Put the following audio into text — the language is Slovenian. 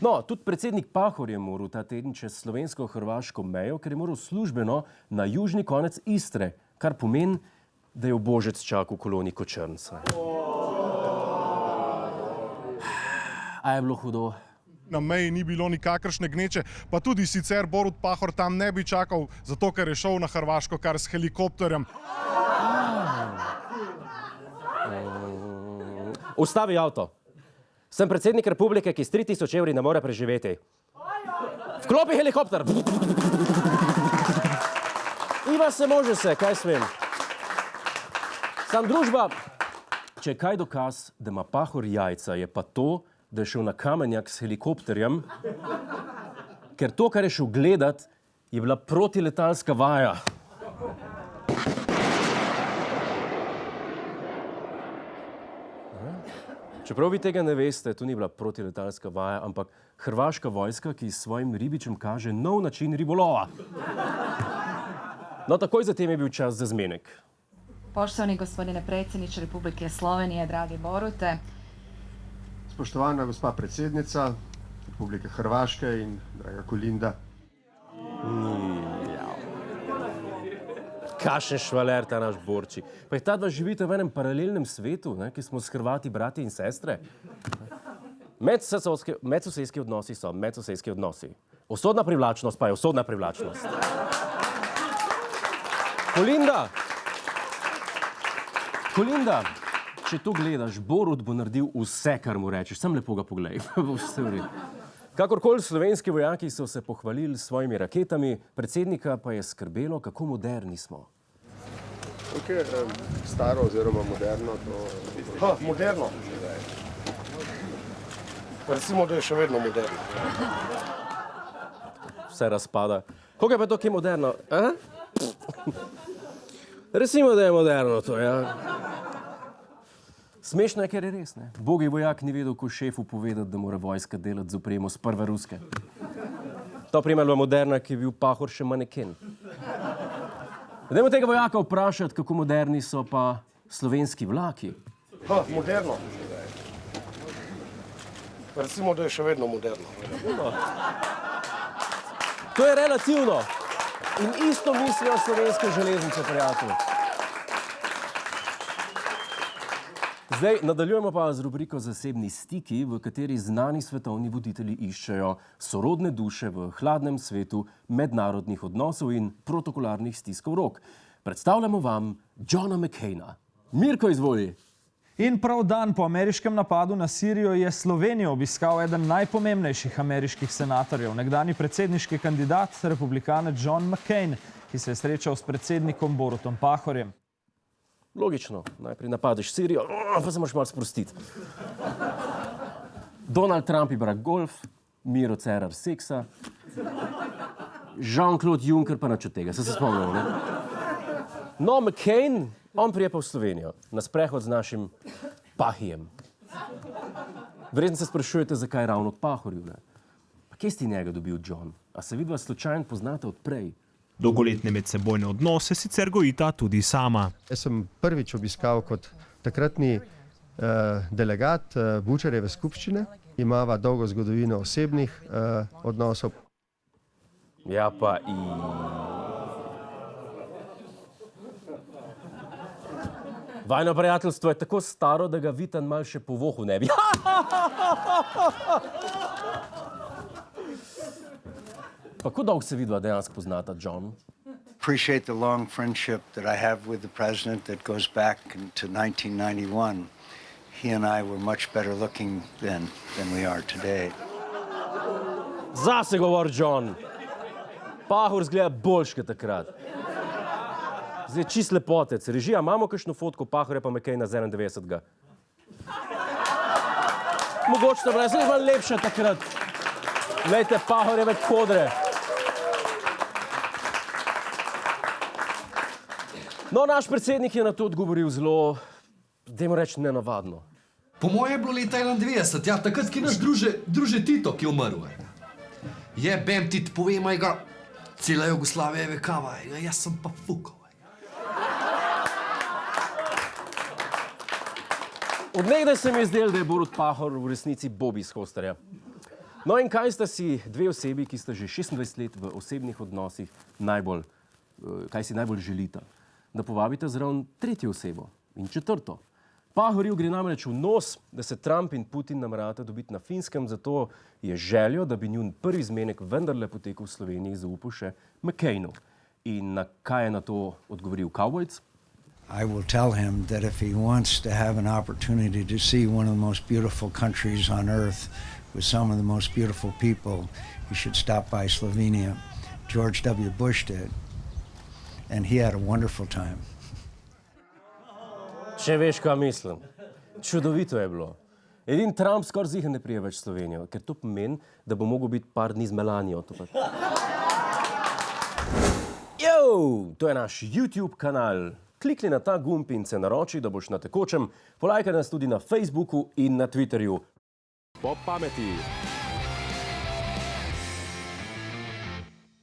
No, tudi predsednik Pahor je moral ta teden čez slovensko-hrvaško mejo, ker je moral službeno na južni konec Istre, kar pomeni, da je v Božec čakal koloni Kočrnca. A je bilo hudo? Na meji ni bilo nikakršne gneče, pa tudi sicer Borut Pahor tam ne bi čakal, zato ker je šel na Hrvaško kar s helikopterjem. Ustavi avto. Sem predsednik republike, ki s 3000 evri ne more preživeti. Vklopi helikopter. Iva se može se, kaj smem. Sam družba, če je kaj dokaz, da ima Pahor jajca, je pa to, da je šel na Kamenjak s helikopterjem, ker to, kar je šel gledat, je bila protiletalska vaja. Čeprav vi tega ne veste, to ni bila protiletalska vaja, ampak hrvaška vojska, ki s svojim ribičem kaže nov način ribolova. No, takoj zatem je bil čas za zmenek. Poštovani gospodine predsjedniče Republike Slovenije, dragi Borute. Spoštovana gospa predsednica Republike Hrvaške in draga Kolinda. Kašen švaler ta naš Borči. Pa je ta dva živite v enem paralelnem svetu, ne, ki smo s Hrvati brati in sestre. Medsosedski odnosi so medsosedski odnosi. Usodna privlačnost pa je usodna privlačnost. Kolinda, če to gledaš, Borut bo naredil vse, kar mu rečeš. Sam lepo ga poglej. Kakorkoli slovenski vojaki so se pohvalili s svojimi raketami, predsednika pa je skrbelo, kako moderni smo. Okay, staro oziroma moderno, to... moderno. Recimo, da je še vedno moderno. Vse razpada. Koga pa je to, ki je moderno? Recimo, da je moderno to, ja. Smešno je, ker je res, ne. Bogi vojak ni vedel, ko šefu povedati, da mora vojska delati z opremo z prve ruske. To primer je moderna, ki je bil Pahor še maneken. Dajmo tega vojaka vprašati, kako moderni so pa slovenski vlaki. Moderno. Recimo, da je še vedno moderno. To je relativno. In isto mislijo slovenske železnice, prijatelji. Zdaj, nadaljujemo pa z rubriko Zasebni stiki, v kateri znani svetovni voditelji iščejo sorodne duše v hladnem svetu mednarodnih odnosov in protokolarnih stiskov rok. Predstavljamo vam Johna McCaina. Mirko, izvoli. In prav dan po ameriškem napadu na Sirijo je Slovenijo obiskal eden najpomembnejših ameriških senatorjev, nekdanji predsedniški kandidat, republikanec John McCain, ki se je srečal s predsednikom Borutom Pahorjem. Logično, najprej napadeš Sirijo, pa se moraš malo sprostiti. Donald Trump igra golf, Miro Cerar seksa, Jean-Claude Juncker pa nič od tega, se spomnil, ne? No, McCain, on prije pa v Slovenijo, na sprehod z našim Pahijem. Verjetno se sprašujete, zakaj ravno k Pahorju, ne? Pa kje si njega dobil, John? A se vidva slučajno poznate od prej? Dolgoletne medsebojne odnose sicer gojita tudi sama. Jaz sem prvič obiskal kot takratni delegat Bučarjeve skupščine. Imava dolgo zgodovino osebnih odnosov. Ja pa i... Vajno prijateljstvo je tako staro, da ga Vitan mal še po vohu ne bi. Pa kako dolgo se vidva dejansko poznata, John? Appreciate the long friendship that I have with the president that goes back to 1991. He and I were much better looking then than we are today. Zase govor, John. Pahor zgleda boljš kot takrat. Zdaj čist lepotec. Režija, imamo kakšno fotko Pahorja pa McCaina z 91. Mogoče to bila, zdaj je bila lepša takrat. Glejte, Pahorjeve kodre. No, naš predsednik je na to odgovoril zelo, dajmo reči, nenavadno. Po moje je bilo leta 91, ja, takrat, ki naš druže Tito, ki je umrl. Jebem ti, povej mojega, cela Jugoslavija je vekava, jaz sem pa fukal. Od nekdaj se mi je zdelo, da je Borut Pahor v resnici Bobby iz Hosterja. No in kaj sta si dve osebi, ki sta že 26 let v osebnih odnosih, kaj si najbolj želita? Da povabite zraven tretjo osebo in četrto. Pahorju gre namreč v nos, da se Trump in Putin nameravata dobiti na Finskem, zato je željo, da bi njun prvi zmenek vendarle potekel v Sloveniji, zaupal še McCainu. In na kaj je na to odgovoril Cowboys? I will tell him that if he wants to have an opportunity to see one of the most beautiful countries on earth with some of the most beautiful people, he should stop by Slovenia. George W. Bush did, and he had a wonderful time. Če veš, kaj mislim. Čudovito je bilo. Edin Trump skoraj ziher ne prije več v Slovenijo, ker to pomeni, da bo mogel biti par dni z Melanijo. To je naš YouTube kanal. Klikni na ta gumb in se naroči, da boš na tekočem. Polajkaj nas tudi na Facebooku in na Twitterju. Po pameti!